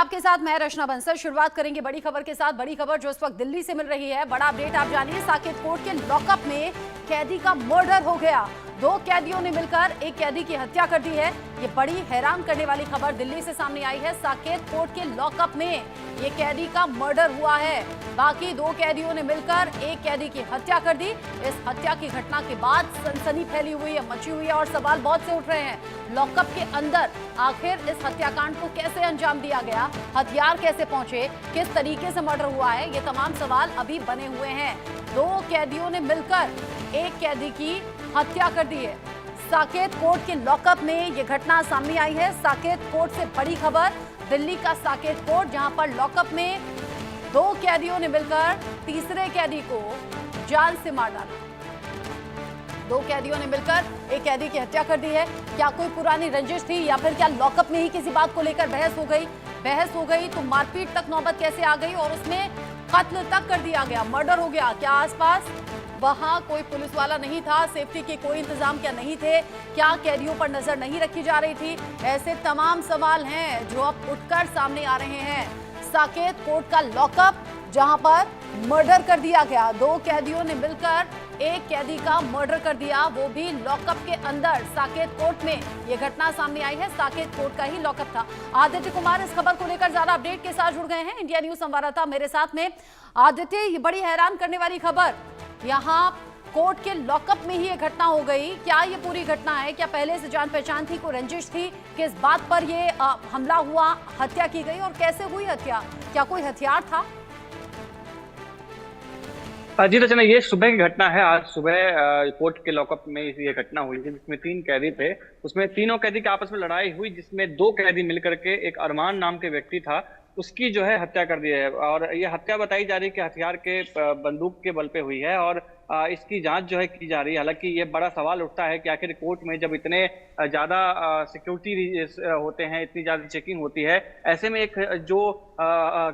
आपके साथ मैं रचना बंसल। शुरुआत करेंगे बड़ी खबर के साथ। बड़ी खबर जो इस वक्त दिल्ली से मिल रही है, बड़ा अपडेट आप जानिए। साकेत कोर्ट के लॉकअप में कैदी का मर्डर हो गया। 2 कैदियों ने मिलकर एक कैदी की हत्या कर दी है। ये बड़ी हैरान करने वाली खबर दिल्ली से सामने आई है। साकेत कोर्ट के लॉकअप में ये कैदी का मर्डर हुआ है। बाकी 2 कैदियों ने मिलकर एक कैदी की हत्या कर दी। इस हत्या की घटना के बाद सनसनी फैली हुई है, मची हुई है और सवाल बहुत से उठ रहे हैं। लॉकअप के अंदर आखिर इस हत्याकांड को कैसे अंजाम दिया गया, हथियार कैसे पहुंचे, किस तरीके से मर्डर हुआ है, ये तमाम सवाल अभी बने हुए हैं। 2 कैदियों ने मिलकर एक कैदी की हत्या कर दी है। साकेत कोर्ट के लॉकअप में यह घटना सामने आई है। साकेत कोर्ट से बड़ी खबर, दिल्ली का साकेत कोर्ट, जहां पर लॉकअप में 2 कैदियों ने मिलकर तीसरे कैदी को जान से मार डाला। 2 कैदियों ने मिलकर एक कैदी की हत्या कर दी है। क्या कोई पुरानी रंजिश थी या फिर क्या लॉकअप में ही किसी बात को लेकर बहस हो गई तो मारपीट तक नौबत कैसे आ गई और उसमें कत्ल तक कर दिया गया, मर्डर हो गया। क्या आसपास वहां कोई पुलिस वाला नहीं था, सेफ्टी के कोई इंतजाम क्या नहीं थे, क्या कैदियों पर नजर नहीं रखी जा रही थी? ऐसे तमाम सवाल हैं जो अब उठकर सामने आ रहे हैं। साकेत कोर्ट का लॉकअप जहां पर मर्डर कर दिया गया, 2 कैदियों ने मिलकर एक कैदी का मर्डर कर दिया, वो भी लॉकअप के अंदर। साकेत कोर्ट में यह घटना सामने आई है। साकेत कोर्ट का ही लॉकअप था। आदित्य कुमार इस खबर को लेकर ज्यादा अपडेट के साथ जुड़ गए हैं, इंडिया न्यूज संवाददाता मेरे साथ में। आदित्य, ये बड़ी हैरान करने वाली खबर, यहाँ कोर्ट के लॉकअप में ही ये घटना हो गई। क्या ये पूरी घटना है? क्या पहले से जान पहचान थी, कोई रंजिश थी? किस बात पर ये हमला हुआ, हत्या की गई और कैसे हुई हत्या? क्या कोई हथियार था? जी रचना, ये सुबह की घटना है। आज सुबह कोर्ट के लॉकअप में ये घटना हुई थी, जिसमें 3 कैदी थे। उसमें तीनों कैदी की आपस में लड़ाई हुई, जिसमें 2 कैदी मिलकर के एक अरमान नाम के व्यक्ति था, उसकी जो है हत्या कर दी है। और ये हत्या बताई जा रही है कि हथियार के बंदूक के बल पे हुई है और इसकी जांच जो है की जा रही है। हालांकि ये बड़ा सवाल उठता है कि आखिर कोर्ट में जब इतने ज्यादा सिक्योरिटी होते हैं, इतनी ज्यादा चेकिंग होती है, ऐसे में एक जो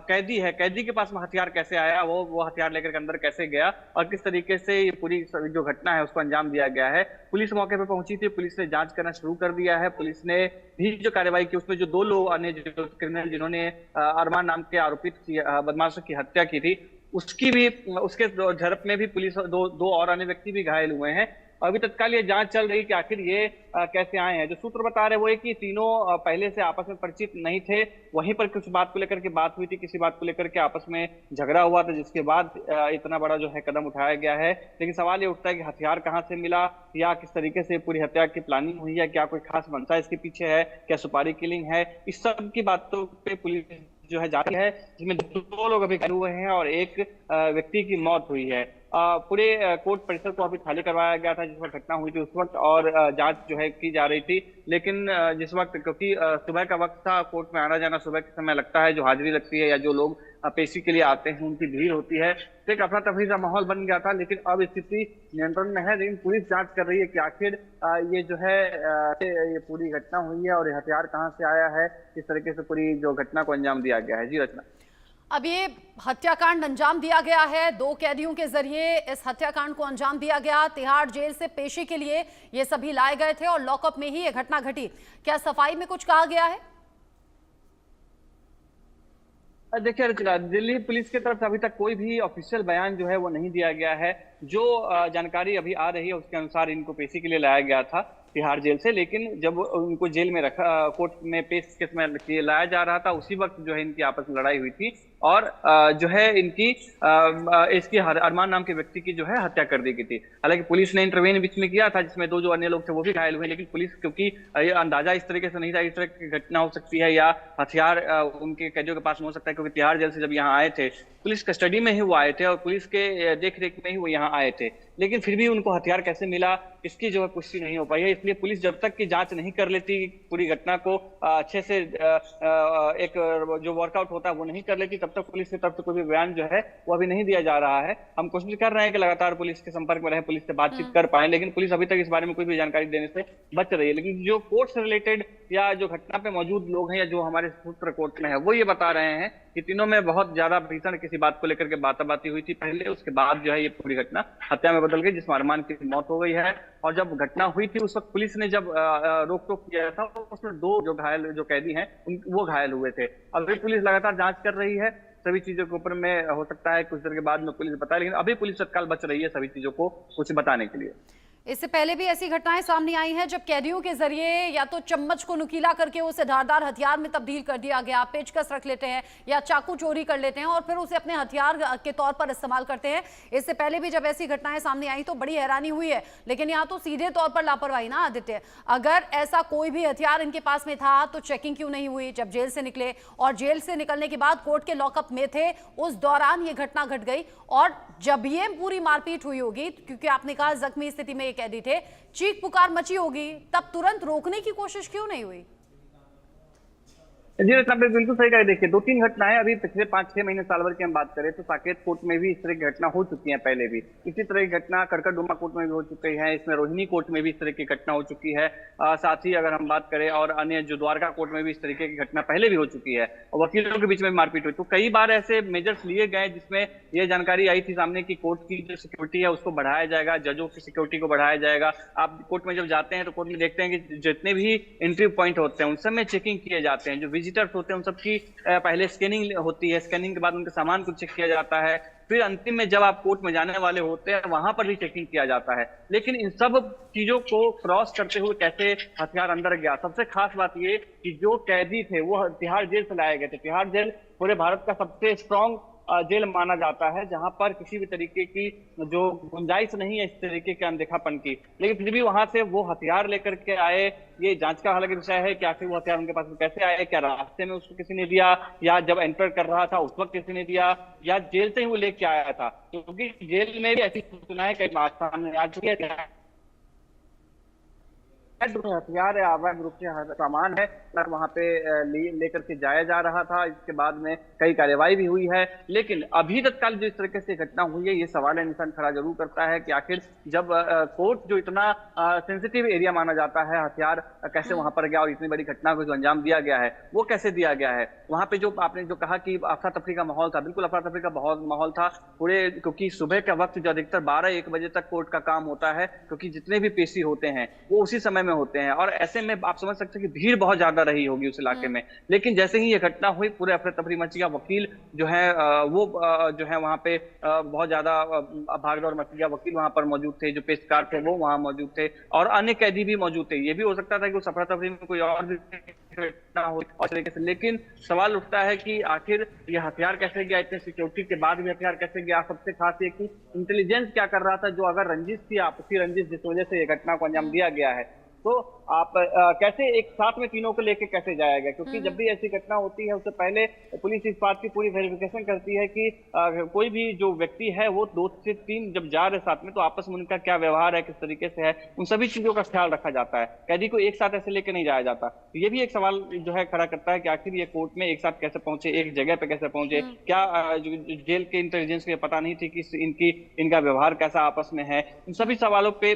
कैदी है, कैदी के पास में हथियार कैसे आया, वो हथियार लेकर के अंदर कैसे गया और किस तरीके से ये पूरी जो घटना है उसको अंजाम दिया गया है। पुलिस मौके पर पहुंची थी, पुलिस ने जांच करना शुरू कर दिया है। पुलिस ने भी जो कार्रवाई की उसमें जो 2 लोग अन्य जो क्रिमिनल जिन्होंने अरमान नाम के आरोपित बदमाशों की हत्या की थी, उसके झड़प में भी पुलिस 2 और अन्य व्यक्ति भी घायल हुए हैं। अभी तत्काल ये जांच चल रही कि आखिर ये कैसे आए हैं। जो सूत्र बता रहे वो है कि तीनों पहले से आपस में परिचित नहीं थे, वहीं पर कुछ बात को लेकर के बात हुई थी, किसी बात को लेकर के आपस में झगड़ा हुआ था, जिसके बाद इतना बड़ा जो है कदम उठाया गया है। लेकिन सवाल ये उठता है कि हथियार कहाँ से मिला या किस तरीके से पूरी हत्या की प्लानिंग हुई है, क्या कोई खास मंशा इसके पीछे है, क्या सुपारी किलिंग है, इस सब की बातों पे पुलिस जो है जाती है, जिसमें 2 लोग अभी घायल हुए हैं और एक व्यक्ति की मौत हुई है। पूरे कोर्ट परिसर को अभी खाली करवाया गया था जिस वक्त घटना हुई थी उस वक्त, और जांच जो है की जा रही थी। लेकिन जिस वक्त, क्योंकि सुबह का वक्त था, कोर्ट में आना जाना सुबह के समय लगता है, जो हाजिरी लगती है या जो लोग पेशी के लिए आते हैं उनकी भीड़ होती है, तो एक अफरा तफरी का माहौल बन गया था। लेकिन अब स्थिति नियंत्रण में है। लेकिन पुलिस जांच कर रही है कि आखिर ये जो है ये पूरी घटना हुई है और ये हथियार कहाँ से आया है, किस तरीके से पूरी जो घटना को अंजाम दिया गया है। जी रचना, अब ये हत्याकांड अंजाम दिया गया है, 2 कैदियों के जरिए इस हत्याकांड को अंजाम दिया गया। तिहाड़ जेल से पेशी के लिए ये सभी लाए गए थे और लॉकअप में ही ये घटना घटी। क्या सफाई में कुछ कहा गया है? देखिए रचना, दिल्ली पुलिस की तरफ से अभी तक कोई भी ऑफिशियल बयान जो है वो नहीं दिया गया है। जो जानकारी अभी आ रही है उसके अनुसार इनको पेशी के लिए लाया गया था तिहाड़ जेल से, लेकिन जब उनको जेल में रखा, कोर्ट में पेश केस में लाया जा रहा था, उसी वक्त जो है इनकी आपस में लड़ाई हुई थी और जो है इनकी इसकी अरमान नाम के व्यक्ति की जो है हत्या कर दी गई थी। हालांकि पुलिस ने इंटरवेन बीच में किया था, जिसमें 2 जो अन्य लोग थे वो भी घायल हुए, लेकिन पुलिस, क्योंकि ये अंदाजा इस तरीके से नहीं था इस तरह की घटना हो सकती है या हथियार उनके कैदियों के पास में हो सकता है, क्योंकि तिहाड़ जेल से जब यहाँ आए थे, पुलिस कस्टडी में ही वो आए थे और पुलिस के देखरेख में ही वो यहाँ आए थे, लेकिन फिर भी उनको हथियार कैसे मिला इसकी जो है पुष्टि नहीं हो पाई है। इसलिए पुलिस जब तक की जांच नहीं कर लेती, पूरी घटना को अच्छे से एक जो वर्कआउट होता है वो नहीं कर लेती, तब तक पुलिस की तरफ से कोई भी बयान जो है वो अभी नहीं दिया जा रहा है। हम कोशिश कर रहे हैं कि लगातार पुलिस के संपर्क में रहे, पुलिस से बातचीत कर पाए, लेकिन पुलिस अभी तक इस बारे में कोई भी जानकारी देने से बच रही है। लेकिन जो कोर्ट से रिलेटेड या जो घटना पे मौजूद लोग हैं या जो हमारे सूत्र कोर्ट में है, वो ये बता रहे हैं कि तीनों में बहुत ज्यादा भीषण किसी बात को लेकर के बाताबाती हुई थी पहले, उसके बाद जो है ये पूरी घटना हत्या में बदल गई, जिसमें अरमान की मौत हो गई है। और जब घटना हुई थी उस वक्त पुलिस ने जब रोक टोक किया था, उसमें दो जो कैदी हैं वो घायल हुए थे। अभी पुलिस लगातार जांच कर रही है सभी चीजों के ऊपर में, हो सकता है कुछ देर के बाद में पुलिस बताए, लेकिन अभी पुलिस तत्काल बच रही है सभी चीजों को कुछ बताने के लिए। इससे पहले भी ऐसी घटनाएं सामने आई हैं जब कैदियों के जरिए या तो चम्मच को नुकीला करके उसे धारदार हथियार में तब्दील कर दिया गया, पेचकस रख लेते हैं या चाकू चोरी कर लेते हैं और फिर उसे अपने हथियार के तौर पर इस्तेमाल करते हैं। इससे पहले भी जब ऐसी घटनाएं सामने आई तो बड़ी हैरानी हुई है, लेकिन यहाँ तो सीधे तौर पर लापरवाही ना आदित्य। अगर ऐसा कोई भी हथियार इनके पास में था तो चेकिंग क्यों नहीं हुई जब जेल से निकले, और जेल से निकलने के बाद कोर्ट के लॉकअप में थे उस दौरान ये घटना घट गई। और जब ये पूरी मारपीट हुई होगी, क्योंकि आपने कहा जख्मी स्थिति में ये कैदी थे, चीख पुकार मची होगी, तब तुरंत रोकने की कोशिश क्यों नहीं हुई? जी रत्ना, बिल्कुल सही कहा। देखिए, 2-3 घटनाएं अभी पिछले 5-6 महीने साल भर की हम बात करें तो साकेत कोर्ट में भी इस तरह की घटना हो चुकी है पहले भी। इसी तरह की घटना करकटडुमा कोर्ट में भी हो चुकी है, इसमें रोहिणी कोर्ट में भी इस तरह की घटना हो चुकी है। साथ ही अगर हम बात करें और अन्य जो द्वारका कोर्ट में भी इस तरीके की घटना पहले भी हो चुकी है और वकीलों के बीच में मारपीट हुई। तो कई बार ऐसे मेजर्स लिए गए जिसमें यह जानकारी आई थी सामने की कोर्ट की जो सिक्योरिटी है उसको बढ़ाया जाएगा, जजों की सिक्योरिटी को बढ़ाया जाएगा। आप कोर्ट में जब जाते हैं तो कोर्ट में देखते हैं कि जितने भी एंट्री पॉइंट होते हैं उन सब में चेकिंग किए जाते हैं, जो विजिटर्स होते हैं उन सबकी पहले स्कैनिंग होती है, स्कैनिंग के बाद उनके सामान को चेक किया जाता है, फिर अंतिम में जब आप कोर्ट में जाने वाले होते हैं वहां पर भी चेकिंग किया जाता है। लेकिन इन सब चीजों को क्रॉस करते हुए कैसे हथियार अंदर गया? सबसे खास बात ये कि जो कैदी थे वो तिहाड़ जेल से लाए गए थे। तिहाड़ जेल पूरे भारत का सबसे स्ट्रॉन्ग जेल माना जाता है, जहां पर किसी भी तरीके की जो गुंजाइश नहीं है इस तरीके के अनदेखापन की। लेकिन फिर भी वहां से वो हथियार लेकर के आए, ये जांच का हालांकि विषय है कि आखिर वो हथियार उनके पास में कैसे आए, क्या रास्ते में उसको किसी ने दिया या जब एंटर कर रहा था उस वक्त किसी ने दिया या जेल से ही वो लेके आया था, क्योंकि जेल में भी ऐसी सूचनाएं कई बार सामने आ चुकी है। हथियार है, अवैध रूप से सामान है, वहां पे लेकर के जाया जा रहा था। इसके बाद में कई कार्रवाई भी हुई है, लेकिन अभी तत्काल जो इस तरीके से घटना हुई है ये सवाल निशान खड़ा जरूर करता है कि आखिर जब कोर्ट जो इतना सेंसिटिव एरिया माना जाता है, हथियार कैसे वहां पर गया और इतनी बड़ी घटना को जो अंजाम दिया गया है वो कैसे दिया गया है। वहां पे जो आपने जो कहा कि अफरा तफरी का माहौल था, बिल्कुल अफरा तफरी का बहुत माहौल था पूरे, क्योंकि सुबह का वक्त जो अधिकतर 12-1 बजे तक कोर्ट का काम होता है, क्योंकि जितने भी पेशी होते हैं वो उसी समय में होते हैं और ऐसे में आप समझ सकते हैं कि भीड़ बहुत ज्यादा रही होगी उस इलाके में। लेकिन जैसे ही ये घटना हुई पूरे अफरा तफरी मच गया। वकील जो है वो जो है वहां पे बहुत ज्यादा भागदौड़ मच गया। वकील वहां पर मौजूद थे, जो पेशकार थे वो वहां मौजूद थे और अन्य कैदी भी मौजूद थे। ये भी हो सकता था कि उस अफरा तफरी में कोई और भी घटना हो और तरीके से, लेकिन सवाल उठता है कि आखिर ये हथियार कैसे गया, इतने सिक्योरिटी के बाद भी हथियार कैसे गया। सबसे खास ये कि इंटेलिजेंस क्या कर रहा था, जो अगर रंजिश थी, आपसी रंजिश जिस वजह से ये घटना को अंजाम दिया गया है, तो आप कैसे एक साथ में तीनों को लेके कैसे जाएगा? क्योंकि जब भी ऐसी घटना होती है उससे पहले पुलिस इस बात की पूरी वेरिफिकेशन करती है कि कोई भी जो व्यक्ति है वो 2 से 3 जब जा रहे साथ में तो आपस में उनका क्या व्यवहार है, किस तरीके से है, उन सभी चीजों का ख्याल रखा जाता है। कैदी को एक साथ ऐसे लेके नहीं जाया जाता। तो ये भी एक सवाल जो है खड़ा करता है कि आखिर ये कोर्ट में एक साथ कैसे पहुंचे, एक जगह पे कैसे पहुंचे। क्या जेल के इंटेलिजेंस को पता नहीं थी कि इनका व्यवहार कैसा आपस में है? इन सभी सवालों पे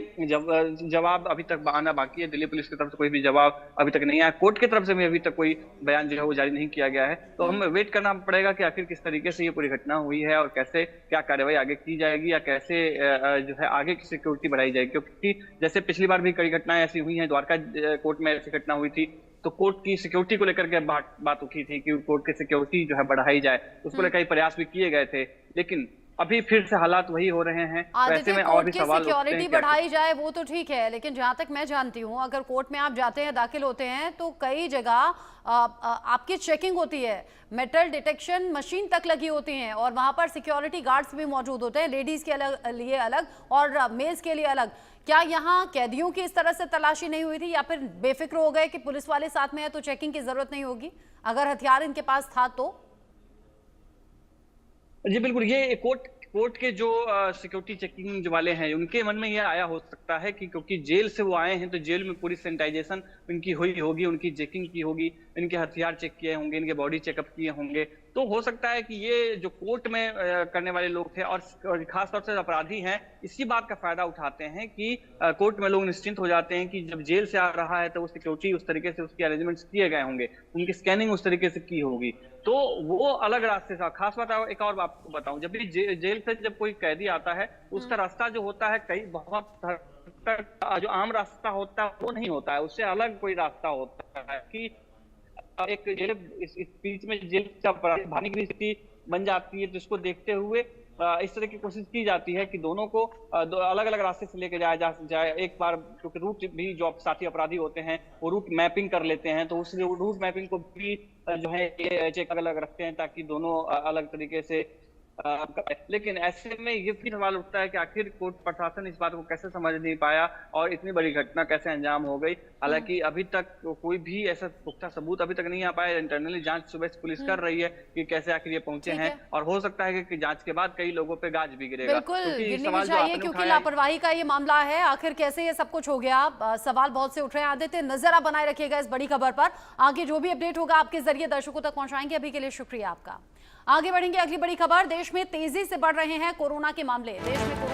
जवाब अभी तक आना बाकी है। दिल्ली पुलिस की तरफ से कोई भी जवाब अभी तक नहीं आया, कोर्ट की तरफ से भी अभी तक कोई बयान जो है वो जारी नहीं किया गया है। तो हमें वेट करना पड़ेगा कि आखिर किस तरीके से ये पूरी घटना हुई है और कैसे क्या कार्रवाई आगे की जाएगी या कैसे जो है आगे की सिक्योरिटी बढ़ाई जाएगी। क्योंकि जैसे पिछली बार भी कई घटनाएं ऐसी हुई हैं, द्वारका कोर्ट में ऐसी घटना हुई थी तो कोर्ट की सिक्योरिटी को लेकर के बात उठी थी कि कोर्ट की सिक्योरिटी जो है बढ़ाई जाए, उसको लेकर कई प्रयास भी किए गए थे। लेकिन अभी फिर से हालात वही हो रहे हैं। ऐसे में और भी सवाल सिक्योरिटी बढ़ाई जाए वो तो ठीक है, लेकिन जहां तक मैं जानती हूं अगर कोर्ट में आप जाते हैं, दाखिल होते हैं तो कई जगह आपकी चेकिंग होती है, मेटल डिटेक्शन मशीन तक लगी होती हैं और वहां पर सिक्योरिटी गार्ड्स भी मौजूद होते हैं, लेडीज के लिए अलग और मेल्स के लिए अलग। क्या यहाँ कैदियों की इस तरह से तलाशी नहीं हुई थी या फिर बेफिक्र हो गए कि पुलिस वाले साथ में है तो चेकिंग की जरूरत नहीं होगी अगर हथियार इनके पास था तो? जी बिल्कुल, ये कोर्ट के जो सिक्योरिटी चेकिंग जो वाले हैं उनके मन में यह आया हो सकता है कि क्योंकि जेल से वो आए हैं तो जेल में पूरी सैनिटाइजेशन उनकी हुई होगी, उनकी चेकिंग की होगी। इनके हथियार चेक किए होंगे, इनके बॉडी चेकअप किए होंगे। तो हो सकता है कि ये जो कोर्ट में करने वाले लोग थे और खासतौर से अपराधी हैं, इसी बात का फायदा उठाते हैं कि कोर्ट में लोग निश्चिंत हो जाते हैं कि जब जेल से आ रहा है तो वो सिक्योरिटी उस तरीके से उसके अरेंजमेंट्स किए गए होंगे, उनकी स्कैनिंग उस तरीके से की होगी। तो वो अलग रास्ते से, खास बात एक और आपको बताऊं, जब भी जेल से जब कोई कैदी आता है तो उसका रास्ता जो होता है कई बहुत तक जो आम रास्ता होता है वो नहीं होता है, उससे अलग कोई रास्ता होता है कि एक जेल इस बीच में जेल से भागने की स्थिति बन जाती है, जिसको देखते हुए इस तरह की कोशिश की जाती है कि दोनों को दो अलग अलग रास्ते से लेके जाया जाए। एक बार क्योंकि रूट भी जो साथी अपराधी होते हैं वो रूट मैपिंग कर लेते हैं, तो उस रूट मैपिंग को भी जो है ये चेक अलग रखते हैं ताकि दोनों अलग तरीके से लेकिन ऐसे में ये भी सवाल उठता है कि आखिर कोर्ट प्रशासन इस बात को कैसे समझ नहीं पाया और इतनी बड़ी घटना कैसे अंजाम हो गई। हालांकि अभी तक कोई भी ऐसा पुख्ता सबूत अभी तक नहीं आ पाया। इंटरनली जांच सुबह से पुलिस कर रही है कि कैसे आखिर ये पहुंचे हैं, और हो सकता है कि जांच के बाद कई लोगों पे गाज भी गिरेगा। बिल्कुल गिरनी भी चाहिए क्योंकि लापरवाही का ये मामला है। आखिर कैसे ये सब कुछ हो गया, सवाल बहुत से उठ रहे हैं। आदित्य, नजर आप बनाए रखिएगा इस बड़ी खबर पर, आगे जो भी अपडेट होगा आपके जरिए दर्शकों तक पहुंचाएंगे। अभी के लिए शुक्रिया आपका। आगे बढ़ेंगे, अगली बड़ी खबर। देश में तेजी से बढ़ रहे हैं कोरोना के मामले। देश में कोरोना